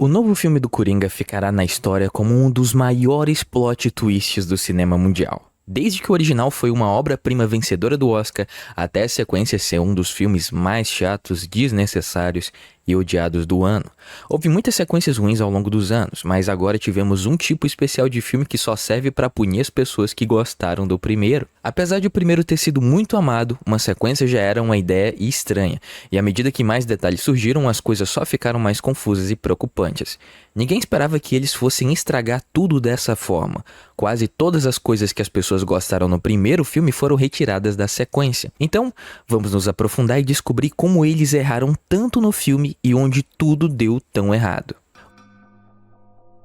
O novo filme do Coringa ficará na história como um dos maiores plot twists do cinema mundial. Desde que o original foi uma obra-prima vencedora do Oscar, até a sequência ser um dos filmes mais chatos, desnecessários e odiados do ano. Houve muitas sequências ruins ao longo dos anos, mas agora tivemos um tipo especial de filme que só serve para punir as pessoas que gostaram do primeiro. Apesar de o primeiro ter sido muito amado, uma sequência já era uma ideia estranha, e à medida que mais detalhes surgiram, as coisas só ficaram mais confusas e preocupantes. Ninguém esperava que eles fossem estragar tudo dessa forma. Quase todas as coisas que as pessoas gostaram no primeiro filme foram retiradas da sequência. Então, vamos nos aprofundar e descobrir como eles erraram tanto no filme e onde tudo deu tão errado.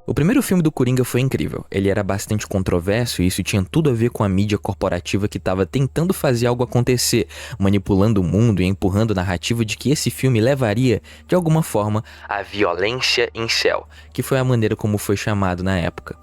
O primeiro filme do Coringa foi incrível. Ele era bastante controverso e isso tinha tudo a ver com a mídia corporativa que estava tentando fazer algo acontecer, manipulando o mundo e empurrando a narrativa de que esse filme levaria, de alguma forma, à violência incel, que foi a maneira como foi chamado na época.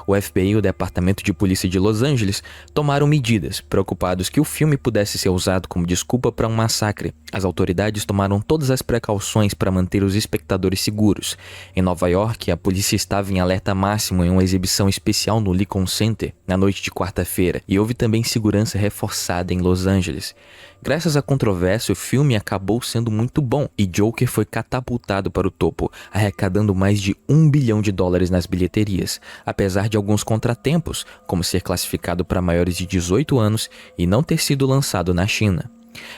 O FBI e o Departamento de Polícia de Los Angeles tomaram medidas, preocupados que o filme pudesse ser usado como desculpa para um massacre. As autoridades tomaram todas as precauções para manter os espectadores seguros. Em Nova York, a polícia estava em alerta máximo em uma exibição especial no Lincoln Center, na noite de quarta-feira, e houve também segurança reforçada em Los Angeles. Graças à controvérsia, o filme acabou sendo muito bom e Joker foi catapultado para o topo, arrecadando mais de $1 bilhão nas bilheterias, apesar de alguns contratempos, como ser classificado para maiores de 18 anos e não ter sido lançado na China.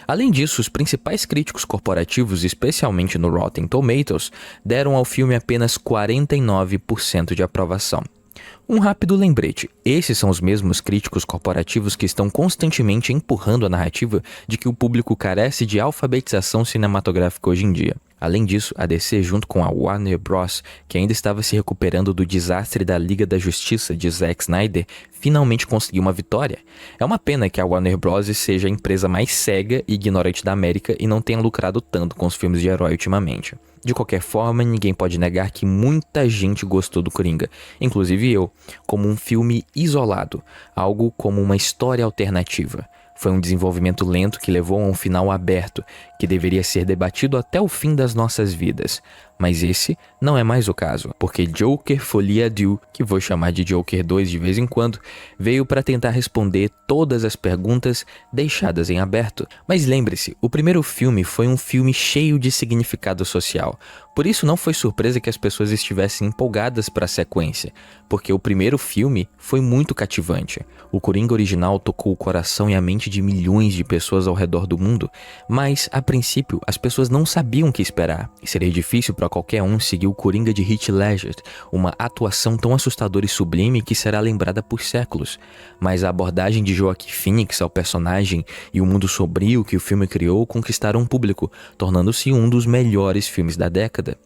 Além disso, os principais críticos corporativos, especialmente no Rotten Tomatoes, deram ao filme apenas 49% de aprovação. Um rápido lembrete, esses são os mesmos críticos corporativos que estão constantemente empurrando a narrativa de que o público carece de alfabetização cinematográfica hoje em dia. Além disso, a DC, junto com a Warner Bros., que ainda estava se recuperando do desastre da Liga da Justiça de Zack Snyder, finalmente conseguiu uma vitória. É uma pena que a Warner Bros. Seja a empresa mais cega e ignorante da América e não tenha lucrado tanto com os filmes de herói ultimamente. De qualquer forma, ninguém pode negar que muita gente gostou do Coringa, inclusive eu, como um filme isolado, algo como uma história alternativa. Foi um desenvolvimento lento que levou a um final aberto, que deveria ser debatido até o fim das nossas vidas. Mas esse não é mais o caso, porque Joker Folie à Deux, que vou chamar de Joker 2 de vez em quando, veio para tentar responder todas as perguntas deixadas em aberto. Mas lembre-se, o primeiro filme foi um filme cheio de significado social. Por isso não foi surpresa que as pessoas estivessem empolgadas para a sequência, porque o primeiro filme foi muito cativante. O Coringa original tocou o coração e a mente de milhões de pessoas ao redor do mundo, mas a princípio as pessoas não sabiam o que esperar. E seria difícil para qualquer um seguir o Coringa de Heath Ledger, uma atuação tão assustadora e sublime que será lembrada por séculos. Mas a abordagem de Joaquin Phoenix ao personagem e o mundo sombrio que o filme criou conquistaram o público, tornando-se um dos melhores filmes da década.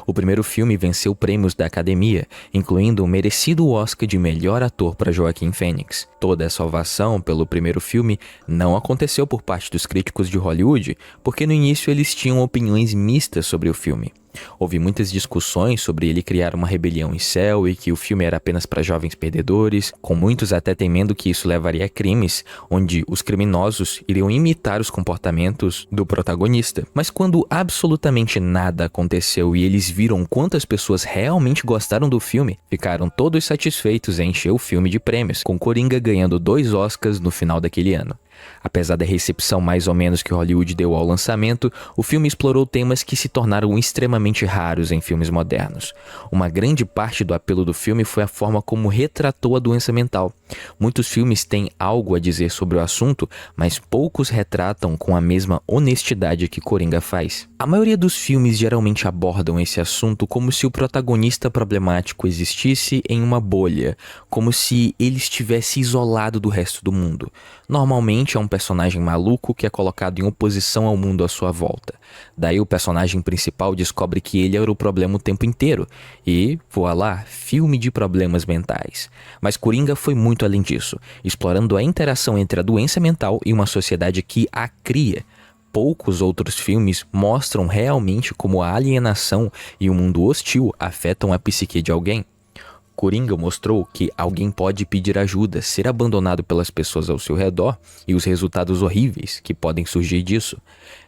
O primeiro filme venceu prêmios da Academia, incluindo o merecido Oscar de melhor ator para Joaquin Phoenix. Toda essa ovação pelo primeiro filme não aconteceu por parte dos críticos de Hollywood, porque no início eles tinham opiniões mistas sobre o filme. Houve muitas discussões sobre ele criar uma rebelião incel e que o filme era apenas para jovens perdedores, com muitos até temendo que isso levaria a crimes, onde os criminosos iriam imitar os comportamentos do protagonista. Mas quando absolutamente nada aconteceu e eles viram quantas pessoas realmente gostaram do filme, ficaram todos satisfeitos em encher o filme de prêmios, com Coringa ganhando 2 Oscars no final daquele ano. Apesar da recepção mais ou menos que Hollywood deu ao lançamento, o filme explorou temas que se tornaram extremamente raros em filmes modernos. Uma grande parte do apelo do filme foi a forma como retratou a doença mental. Muitos filmes têm algo a dizer sobre o assunto, mas poucos retratam com a mesma honestidade que Coringa faz. A maioria dos filmes geralmente abordam esse assunto como se o protagonista problemático existisse em uma bolha, como se ele estivesse isolado do resto do mundo. Normalmente é um personagem maluco que é colocado em oposição ao mundo à sua volta. Daí o personagem principal descobre que ele era o problema o tempo inteiro. E, voilá, filme de problemas mentais. Mas Coringa foi muito além disso, explorando a interação entre a doença mental e uma sociedade que a cria. Poucos outros filmes mostram realmente como a alienação e o mundo hostil afetam a psique de alguém. Coringa mostrou que alguém pode pedir ajuda, ser abandonado pelas pessoas ao seu redor e os resultados horríveis que podem surgir disso.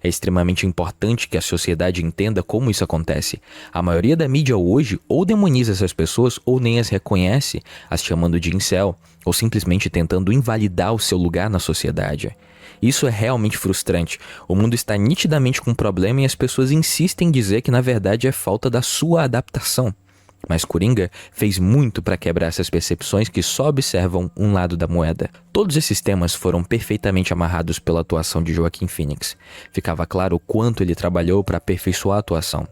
É extremamente importante que a sociedade entenda como isso acontece. A maioria da mídia hoje ou demoniza essas pessoas ou nem as reconhece, as chamando de incel, ou simplesmente tentando invalidar o seu lugar na sociedade. Isso é realmente frustrante. O mundo está nitidamente com um problema e as pessoas insistem em dizer que na verdade é falta da sua adaptação. Mas Coringa fez muito para quebrar essas percepções que só observam um lado da moeda. Todos esses temas foram perfeitamente amarrados pela atuação de Joaquin Phoenix. Ficava claro o quanto ele trabalhou para aperfeiçoar a atuação.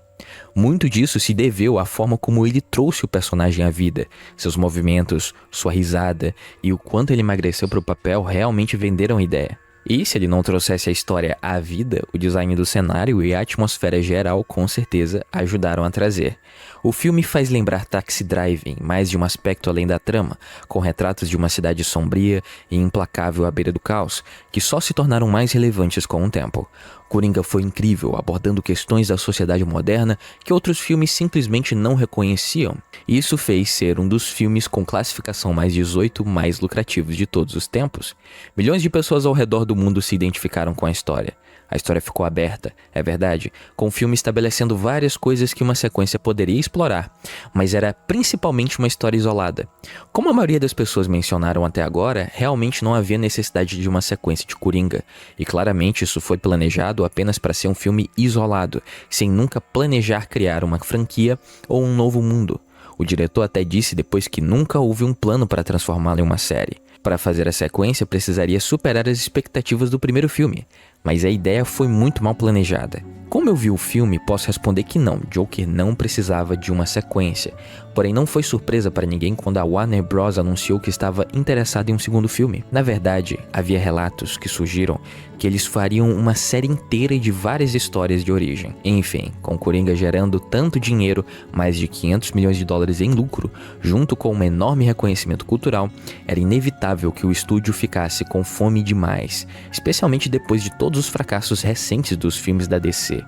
Muito disso se deveu à forma como ele trouxe o personagem à vida. Seus movimentos, sua risada e o quanto ele emagreceu para o papel realmente venderam a ideia. E se ele não trouxesse a história à vida, o design do cenário e a atmosfera geral com certeza ajudaram a trazer. O filme faz lembrar Taxi Drive, mais de um aspecto além da trama, com retratos de uma cidade sombria e implacável à beira do caos, que só se tornaram mais relevantes com o tempo. Coringa foi incrível, abordando questões da sociedade moderna que outros filmes simplesmente não reconheciam. Isso fez ser um dos filmes com classificação mais 18 mais lucrativos de todos os tempos. Milhões de pessoas ao redor do mundo se identificaram com a história. A história ficou aberta, é verdade, com o filme estabelecendo várias coisas que uma sequência poderia explorar, mas era principalmente uma história isolada. Como a maioria das pessoas mencionaram até agora, realmente não havia necessidade de uma sequência de Coringa, e claramente isso foi planejado apenas para ser um filme isolado, sem nunca planejar criar uma franquia ou um novo mundo. O diretor até disse depois que nunca houve um plano para transformá-lo em uma série. Para fazer a sequência, precisaria superar as expectativas do primeiro filme, mas a ideia foi muito mal planejada. Como eu vi o filme, posso responder que não, Joker não precisava de uma sequência. Porém, não foi surpresa para ninguém quando a Warner Bros. Anunciou que estava interessada em um segundo filme. Na verdade, havia relatos que surgiram que eles fariam uma série inteira de várias histórias de origem. Enfim, com Coringa gerando tanto dinheiro, mais de 500 milhões de dólares em lucro, junto com um enorme reconhecimento cultural, era inevitável que o estúdio ficasse com fome demais, especialmente depois de todos os fracassos recentes dos filmes da DC.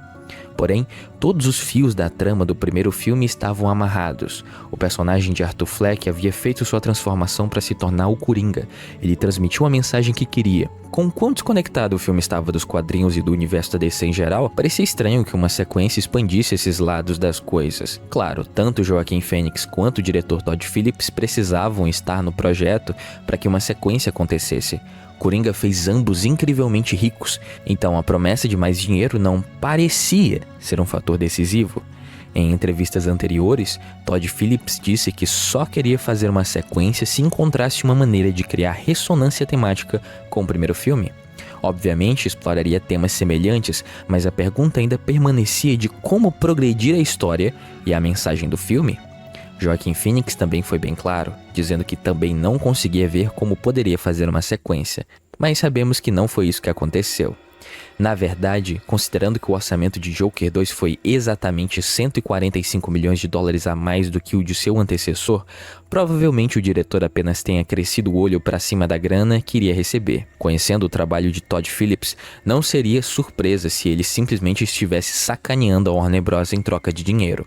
Porém, todos os fios da trama do primeiro filme estavam amarrados. O personagem de Arthur Fleck havia feito sua transformação para se tornar o Coringa. Ele transmitiu a mensagem que queria. Com quão desconectado o filme estava dos quadrinhos e do universo da DC em geral, parecia estranho que uma sequência expandisse esses lados das coisas. Claro, tanto Joaquin Phoenix quanto o diretor Todd Phillips precisavam estar no projeto para que uma sequência acontecesse. Coringa fez ambos incrivelmente ricos, então a promessa de mais dinheiro não parecia ser um fator decisivo. Em entrevistas anteriores, Todd Phillips disse que só queria fazer uma sequência se encontrasse uma maneira de criar ressonância temática com o primeiro filme. Obviamente, exploraria temas semelhantes, mas a pergunta ainda permanecia de como progredir a história e a mensagem do filme. Joaquin Phoenix também foi bem claro, dizendo que também não conseguia ver como poderia fazer uma sequência, mas sabemos que não foi isso que aconteceu. Na verdade, considerando que o orçamento de Joker 2 foi exatamente 145 milhões de dólares a mais do que o de seu antecessor, provavelmente o diretor apenas tenha crescido o olho para cima da grana que iria receber. Conhecendo o trabalho de Todd Phillips, não seria surpresa se ele simplesmente estivesse sacaneando a Warner Bros. Em troca de dinheiro.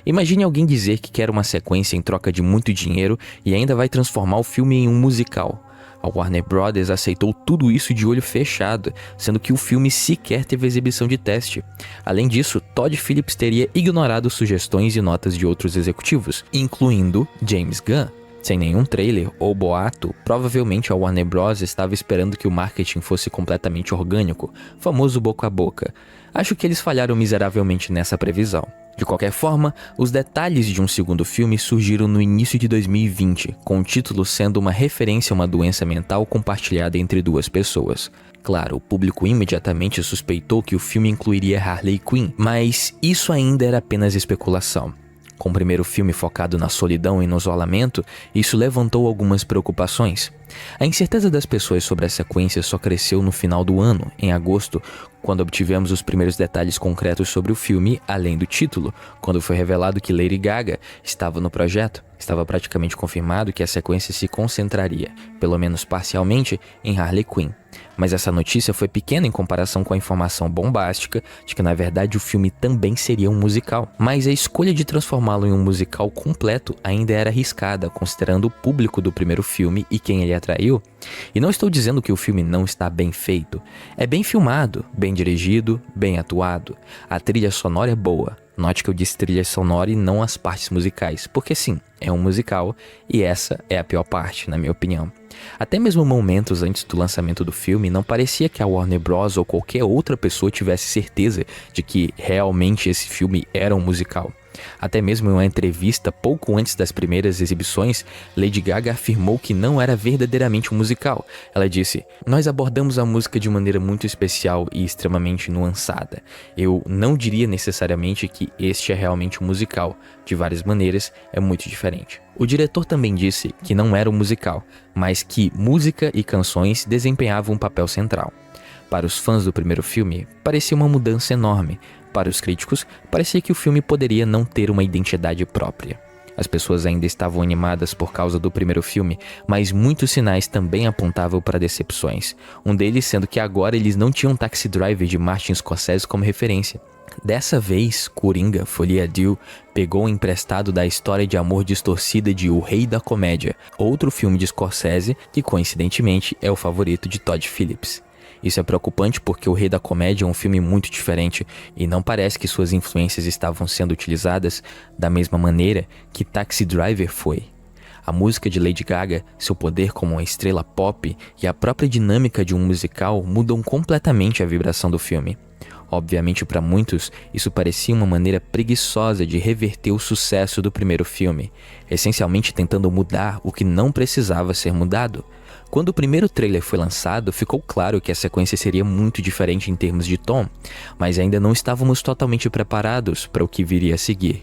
Imagine alguém dizer que quer uma sequência em troca de muito dinheiro e ainda vai transformar o filme em um musical. A Warner Bros. Aceitou tudo isso de olho fechado, sendo que o filme sequer teve exibição de teste. Além disso, Todd Phillips teria ignorado sugestões e notas de outros executivos, incluindo James Gunn. Sem nenhum trailer ou boato, provavelmente a Warner Bros. Estava esperando que o marketing fosse completamente orgânico, famoso boca a boca. Acho que eles falharam miseravelmente nessa previsão. De qualquer forma, os detalhes de um segundo filme surgiram no início de 2020, com o título sendo uma referência a uma doença mental compartilhada entre duas pessoas. Claro, o público imediatamente suspeitou que o filme incluiria Harley Quinn, mas isso ainda era apenas especulação. Com o primeiro filme focado na solidão e no isolamento, isso levantou algumas preocupações. A incerteza das pessoas sobre a sequência só cresceu no final do ano, em agosto, quando obtivemos os primeiros detalhes concretos sobre o filme, além do título, quando foi revelado que Lady Gaga estava no projeto. Estava praticamente confirmado que a sequência se concentraria, pelo menos parcialmente, em Harley Quinn. Mas essa notícia foi pequena em comparação com a informação bombástica de que na verdade o filme também seria um musical. Mas a escolha de transformá-lo em um musical completo ainda era arriscada, considerando o público do primeiro filme e quem ele atraiu. E não estou dizendo que o filme não está bem feito. É bem filmado, bem dirigido, bem atuado. A trilha sonora é boa. Note que eu disse trilha sonora e não as partes musicais, porque sim, é um musical e essa é a pior parte, na minha opinião. Até mesmo momentos antes do lançamento do filme, não parecia que a Warner Bros. Ou qualquer outra pessoa tivesse certeza de que realmente esse filme era um musical. Até mesmo em uma entrevista pouco antes das primeiras exibições, Lady Gaga afirmou que não era verdadeiramente um musical. Ela disse: "Nós abordamos a música de maneira muito especial e extremamente nuançada. Eu não diria necessariamente que este é realmente um musical. De várias maneiras, é muito diferente." O diretor também disse que não era um musical, mas que música e canções desempenhavam um papel central. Para os fãs do primeiro filme, parecia uma mudança enorme. Para os críticos, parecia que o filme poderia não ter uma identidade própria. As pessoas ainda estavam animadas por causa do primeiro filme, mas muitos sinais também apontavam para decepções. Um deles sendo que agora eles não tinham Taxi Driver de Martin Scorsese como referência. Dessa vez, Coringa, Folia Dill, pegou emprestado da história de amor distorcida de O Rei da Comédia, outro filme de Scorsese que coincidentemente é o favorito de Todd Phillips. Isso é preocupante porque O Rei da Comédia é um filme muito diferente e não parece que suas influências estavam sendo utilizadas da mesma maneira que Taxi Driver foi. A música de Lady Gaga, seu poder como uma estrela pop e a própria dinâmica de um musical mudam completamente a vibração do filme. Obviamente, para muitos, isso parecia uma maneira preguiçosa de reverter o sucesso do primeiro filme, essencialmente tentando mudar o que não precisava ser mudado. Quando o primeiro trailer foi lançado, ficou claro que a sequência seria muito diferente em termos de tom, mas ainda não estávamos totalmente preparados para o que viria a seguir.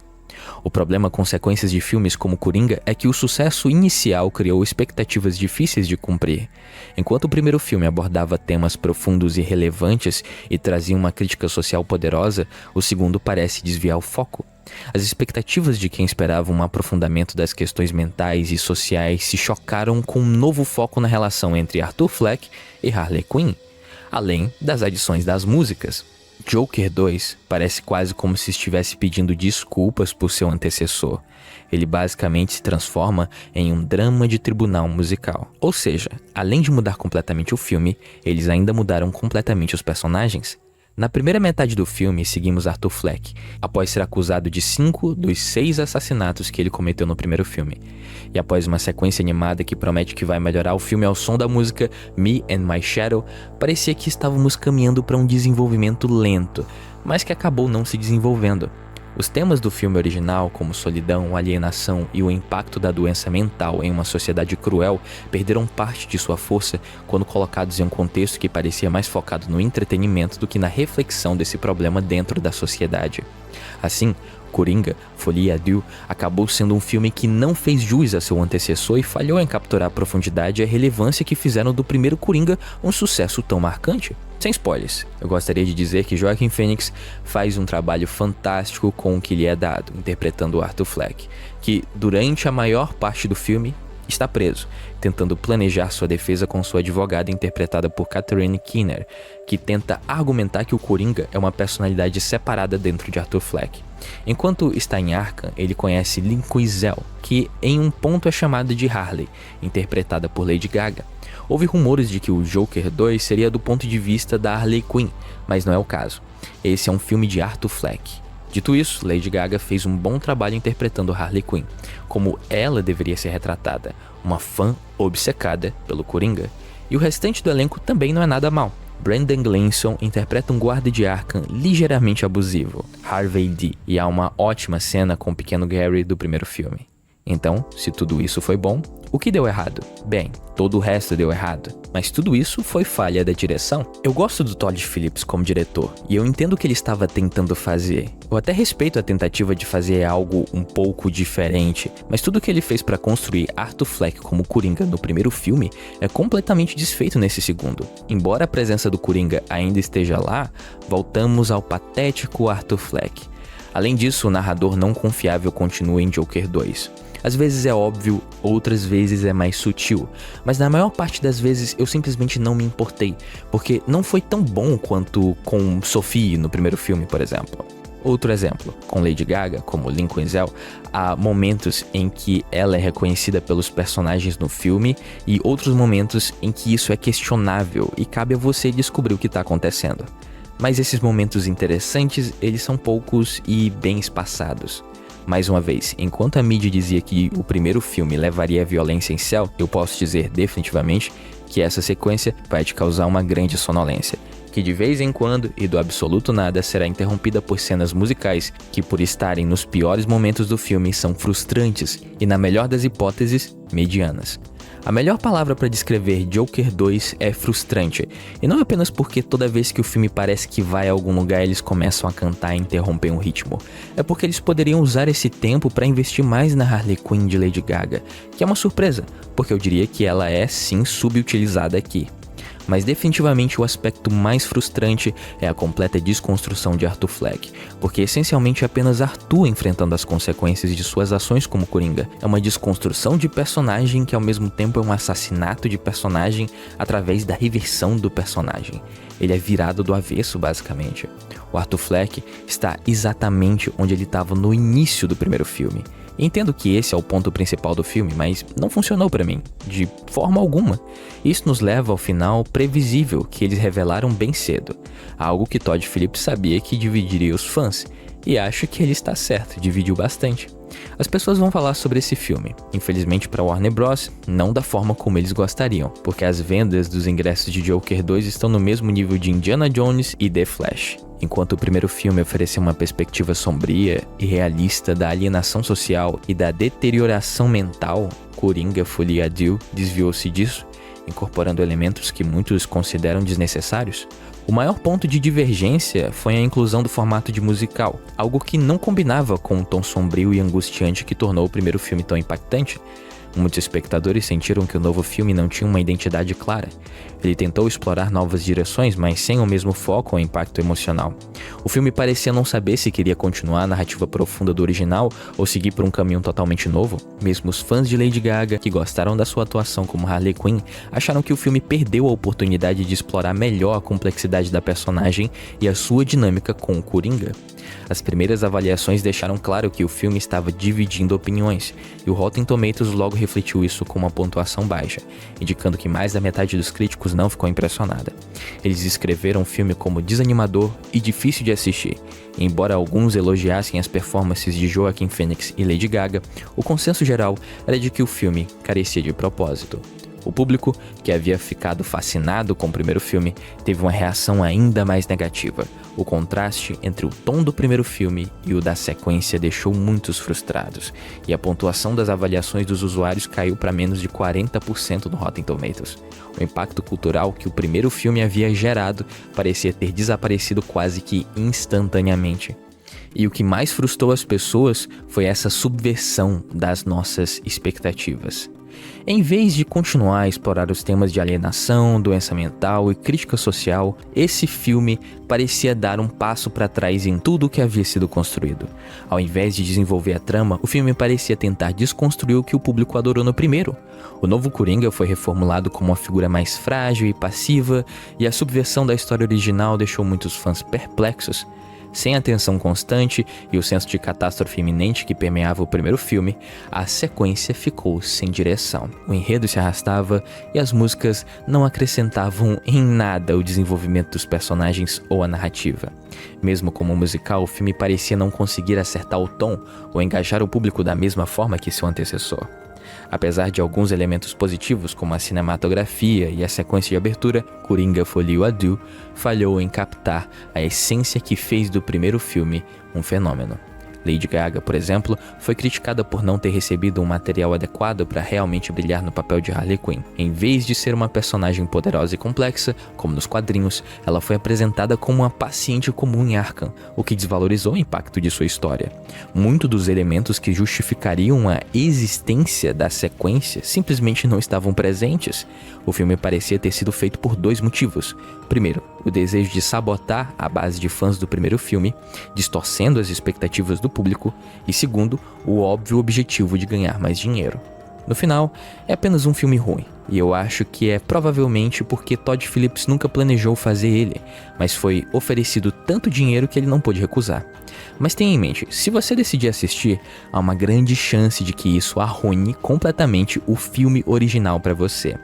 O problema com sequências de filmes como Coringa é que o sucesso inicial criou expectativas difíceis de cumprir. Enquanto o primeiro filme abordava temas profundos e relevantes e trazia uma crítica social poderosa, o segundo parece desviar o foco. As expectativas de quem esperava um aprofundamento das questões mentais e sociais se chocaram com um novo foco na relação entre Arthur Fleck e Harley Quinn, além das adições das músicas. Joker 2 parece quase como se estivesse pedindo desculpas por seu antecessor. Ele basicamente se transforma em um drama de tribunal musical. Ou seja, além de mudar completamente o filme, eles ainda mudaram completamente os personagens. Na primeira metade do filme, seguimos Arthur Fleck, após ser acusado de 5 dos 6 assassinatos que ele cometeu no primeiro filme. E após uma sequência animada que promete que vai melhorar o filme ao som da música Me and My Shadow, parecia que estávamos caminhando para um desenvolvimento lento, mas que acabou não se desenvolvendo. Os temas do filme original, como solidão, alienação e o impacto da doença mental em uma sociedade cruel, perderam parte de sua força quando colocados em um contexto que parecia mais focado no entretenimento do que na reflexão desse problema dentro da sociedade. Assim, Coringa, Folia Dill, acabou sendo um filme que não fez jus a seu antecessor e falhou em capturar a profundidade e a relevância que fizeram do primeiro Coringa um sucesso tão marcante. Sem spoilers, eu gostaria de dizer que Joaquin Phoenix faz um trabalho fantástico com o que lhe é dado, interpretando Arthur Fleck, que durante a maior parte do filme está preso, tentando planejar sua defesa com sua advogada interpretada por Catherine Keener, que tenta argumentar que o Coringa é uma personalidade separada dentro de Arthur Fleck. Enquanto está em Arkham, ele conhece Lynn Quizell, que em um ponto é chamada de Harley, interpretada por Lady Gaga. Houve rumores de que o Joker 2 seria do ponto de vista da Harley Quinn, mas não é o caso. Esse é um filme de Arthur Fleck. Dito isso, Lady Gaga fez um bom trabalho interpretando Harley Quinn, como ela deveria ser retratada, uma fã obcecada pelo Coringa. E o restante do elenco também não é nada mal. Brendan Gleeson interpreta um guarda de Arkham ligeiramente abusivo, Harvey Dent, e há uma ótima cena com o pequeno Gary do primeiro filme. Então, se tudo isso foi bom, o que deu errado? Bem, todo o resto deu errado, mas tudo isso foi falha da direção. Eu gosto do Todd Phillips como diretor, e eu entendo o que ele estava tentando fazer. Eu até respeito a tentativa de fazer algo um pouco diferente, mas tudo que ele fez para construir Arthur Fleck como Coringa no primeiro filme é completamente desfeito nesse segundo. Embora a presença do Coringa ainda esteja lá, voltamos ao patético Arthur Fleck. Além disso, o narrador não confiável continua em Joker 2. Às vezes é óbvio, outras vezes é mais sutil, mas na maior parte das vezes eu simplesmente não me importei, porque não foi tão bom quanto com Sophie no primeiro filme, por exemplo. Outro exemplo, com Lady Gaga, como Lincoln Zell, há momentos em que ela é reconhecida pelos personagens no filme e outros momentos em que isso é questionável e cabe a você descobrir o que está acontecendo. Mas esses momentos interessantes, eles são poucos e bem espaçados. Mais uma vez, enquanto a mídia dizia que o primeiro filme levaria a violência em Cell, eu posso dizer definitivamente que essa sequência vai te causar uma grande sonolência, que de vez em quando e do absoluto nada será interrompida por cenas musicais que, por estarem nos piores momentos do filme, são frustrantes e, na melhor das hipóteses, medianas. A melhor palavra para descrever Joker 2 é frustrante, e não apenas porque toda vez que o filme parece que vai a algum lugar eles começam a cantar e interromper um ritmo, é porque eles poderiam usar esse tempo para investir mais na Harley Quinn de Lady Gaga, que é uma surpresa, porque eu diria que ela é sim subutilizada aqui. Mas definitivamente o aspecto mais frustrante é a completa desconstrução de Arthur Fleck, porque essencialmente é apenas Arthur enfrentando as consequências de suas ações como Coringa. É uma desconstrução de personagem que ao mesmo tempo é um assassinato de personagem através da reversão do personagem. Ele é virado do avesso, basicamente. O Arthur Fleck está exatamente onde ele estava no início do primeiro filme. Entendo que esse é o ponto principal do filme, mas não funcionou pra mim, de forma alguma. Isso nos leva ao final previsível que eles revelaram bem cedo, algo que Todd Phillips sabia que dividiria os fãs, e acho que ele está certo, dividiu bastante. As pessoas vão falar sobre esse filme, infelizmente para Warner Bros, não da forma como eles gostariam, porque as vendas dos ingressos de Joker 2 estão no mesmo nível de Indiana Jones e The Flash. Enquanto o primeiro filme ofereceu uma perspectiva sombria e realista da alienação social e da deterioração mental, Coringa Folie à Deux desviou-se disso, incorporando elementos que muitos consideram desnecessários. O maior ponto de divergência foi a inclusão do formato de musical, algo que não combinava com o tom sombrio e angustiante que tornou o primeiro filme tão impactante. Muitos espectadores sentiram que o novo filme não tinha uma identidade clara. Ele tentou explorar novas direções, mas sem o mesmo foco ou impacto emocional. O filme parecia não saber se queria continuar a narrativa profunda do original ou seguir por um caminho totalmente novo. Mesmo os fãs de Lady Gaga, que gostaram da sua atuação como Harley Quinn, acharam que o filme perdeu a oportunidade de explorar melhor a complexidade da personagem e a sua dinâmica com o Coringa. As primeiras avaliações deixaram claro que o filme estava dividindo opiniões, e o Rotten Tomatoes logo refletiu isso com uma pontuação baixa, indicando que mais da metade dos críticos não ficou impressionada. Eles descreveram o filme como desanimador e difícil de assistir. E embora alguns elogiassem as performances de Joaquin Phoenix e Lady Gaga, o consenso geral era de que o filme carecia de propósito. O público, que havia ficado fascinado com o primeiro filme, teve uma reação ainda mais negativa. O contraste entre o tom do primeiro filme e o da sequência deixou muitos frustrados, e a pontuação das avaliações dos usuários caiu para menos de 40% no Rotten Tomatoes. O impacto cultural que o primeiro filme havia gerado parecia ter desaparecido quase que instantaneamente. E o que mais frustrou as pessoas foi essa subversão das nossas expectativas. Em vez de continuar a explorar os temas de alienação, doença mental e crítica social, esse filme parecia dar um passo para trás em tudo o que havia sido construído. Ao invés de desenvolver a trama, o filme parecia tentar desconstruir o que o público adorou no primeiro. O novo Coringa foi reformulado como uma figura mais frágil e passiva, e a subversão da história original deixou muitos fãs perplexos. Sem a tensão constante e o senso de catástrofe iminente que permeava o primeiro filme, a sequência ficou sem direção. O enredo se arrastava e as músicas não acrescentavam em nada o desenvolvimento dos personagens ou a narrativa. Mesmo como musical, o filme parecia não conseguir acertar o tom ou engajar o público da mesma forma que seu antecessor. Apesar de alguns elementos positivos, como a cinematografia e a sequência de abertura, Coringa Folie à Deux falhou em captar a essência que fez do primeiro filme um fenômeno. Lady Gaga, por exemplo, foi criticada por não ter recebido um material adequado para realmente brilhar no papel de Harley Quinn. Em vez de ser uma personagem poderosa e complexa, como nos quadrinhos, ela foi apresentada como uma paciente comum em Arkham, o que desvalorizou o impacto de sua história. Muitos dos elementos que justificariam a existência da sequência simplesmente não estavam presentes. O filme parecia ter sido feito por dois motivos. Primeiro, o desejo de sabotar a base de fãs do primeiro filme, distorcendo as expectativas do público, e segundo, o óbvio objetivo de ganhar mais dinheiro. No final, é apenas um filme ruim, e eu acho que é provavelmente porque Todd Phillips nunca planejou fazer ele, mas foi oferecido tanto dinheiro que ele não pôde recusar. Mas tenha em mente, se você decidir assistir, há uma grande chance de que isso arruine completamente o filme original para você.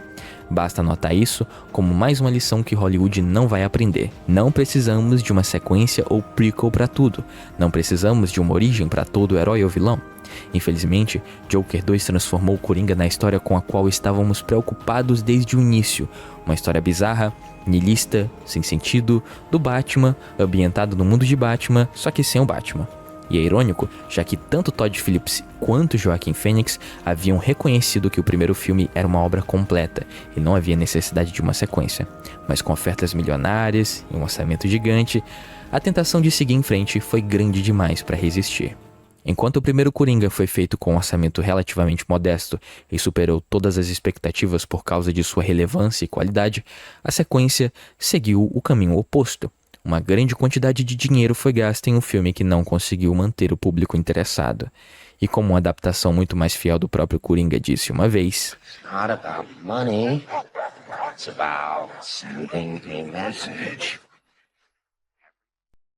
Basta anotar isso como mais uma lição que Hollywood não vai aprender. Não precisamos de uma sequência ou prequel para tudo. Não precisamos de uma origem para todo herói ou vilão. Infelizmente, Joker 2 transformou o Coringa na história com a qual estávamos preocupados desde o início. Uma história bizarra, niilista, sem sentido, do Batman, ambientado no mundo de Batman, só que sem o Batman. E é irônico, já que tanto Todd Phillips quanto Joaquin Phoenix haviam reconhecido que o primeiro filme era uma obra completa e não havia necessidade de uma sequência. Mas com ofertas milionárias e um orçamento gigante, a tentação de seguir em frente foi grande demais para resistir. Enquanto o primeiro Coringa foi feito com um orçamento relativamente modesto e superou todas as expectativas por causa de sua relevância e qualidade, a sequência seguiu o caminho oposto. Uma grande quantidade de dinheiro foi gasta em um filme que não conseguiu manter o público interessado. E como uma adaptação muito mais fiel do próprio Coringa disse uma vez: Not about money, it's about sending a message.